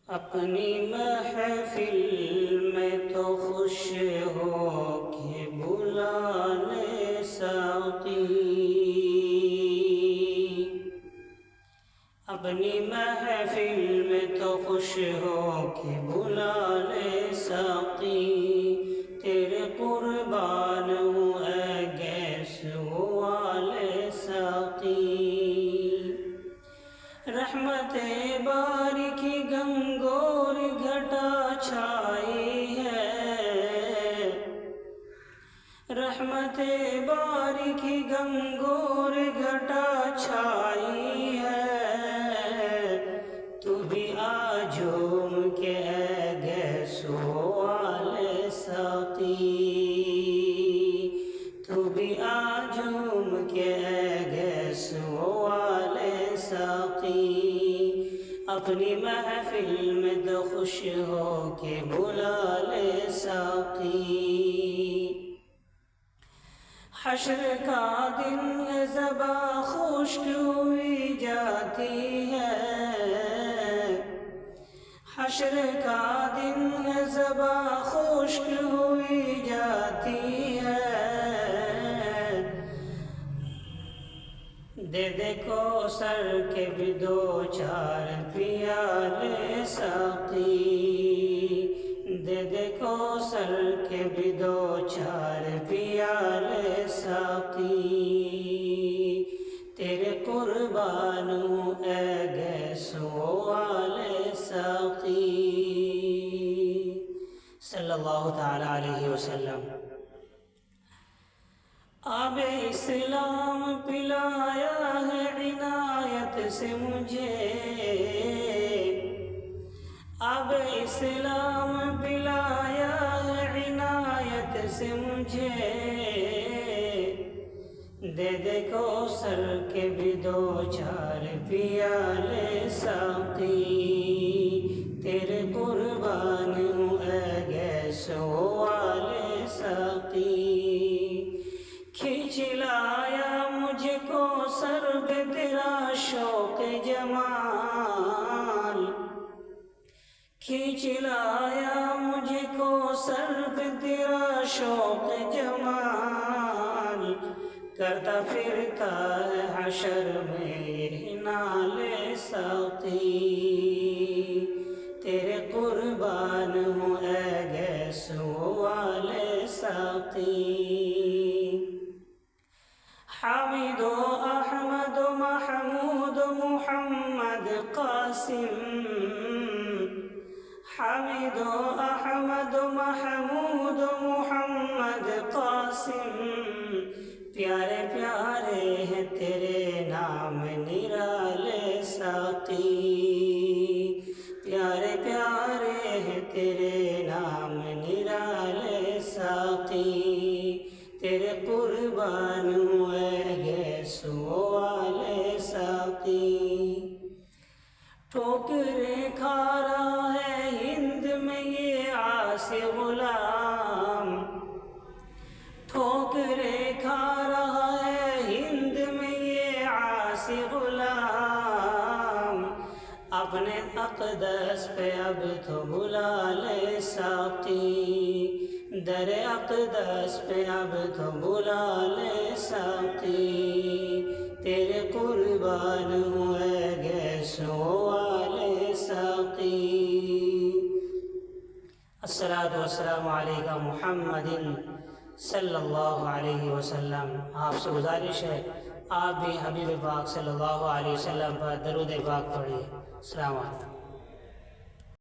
اپنی محفل میں تو خوش ہو کے بلا لے ساقی، اپنی محفل میں تو خوش ہو کے بلا لے ساقی، تیرے قربان ہوں اے گیس والے ساقی۔ رحمت باری کی گنگور گھٹا چھائی ہے، رحمت باری کی گنگور گھٹا چھائی ہے، تو بھی آ جھوم کے اے گیس والے ساقی، تو بھی آ جھوم کے اے گیس والے ساقی، اپنی محفل میں تو خوش ہو کے بلا لے ساقی۔ حشر کا دن زباں خشک ہوئی جاتی ہے، حشر کا دن زباں خشک ہوئی جاتی ہے، دے دے کوثر کے بھی دو چار پیالے ساقی، دے دے کوثر کے بھی دو چار پیالے ساقی، تیرے قربان ہوں اے گیس والے ساقی۔ صلی اللہ تعالی علیہ وسلم۔ آب اسلام پلایا ہے عنایت سے مجھے، آب اسلام پلایا ہے عنایت سے مجھے، دے دے کوثر کے بھی دو چار پیالے ساقی، تیرے قربان ہوں اے گیس والے ساقی۔ کھینچ لایا مجھ کو سر پہ تیرا شوق جمال، کھینچ لایا مجھ کو سر پہ تیرا شوق جمال، کرتا پھرتا ہے حشر میں یہ نالے ساقی، تیرے قربان ہوں اے گیس والے ساقی۔ حامد و احمد و محمود و محمد قاسم، حامد و احمد و محمود و محمد قاسم، پیارے پیارے ہیں تیرے نام نرالے ساقی، پیارے پیارے ہیں تیرے نام نرالے ساقی، تیرے قربان ہوں اے گیس والے ساقی۔ ٹھوکریں کھا رہا ہے ہند میں یہ عاصی غلام، ٹھوکریں کھا رہا ہے ہند میں یہ عاصی غلام، اپنے اقدس پہ اب تو بلا لے ساقی، در اقدس پہ اب تو بلا لے ساقی، تیرے قربان ہوں اے گیس والے ساقی۔ الصلاۃ والسلام علیکم محمد صلی اللہ علیہ وسلم۔ آپ سے گزارش ہے آپ بھی حبیب پاک صلی اللہ علیہ وسلم پر درود پاک پڑھیے۔ السلام علیکم۔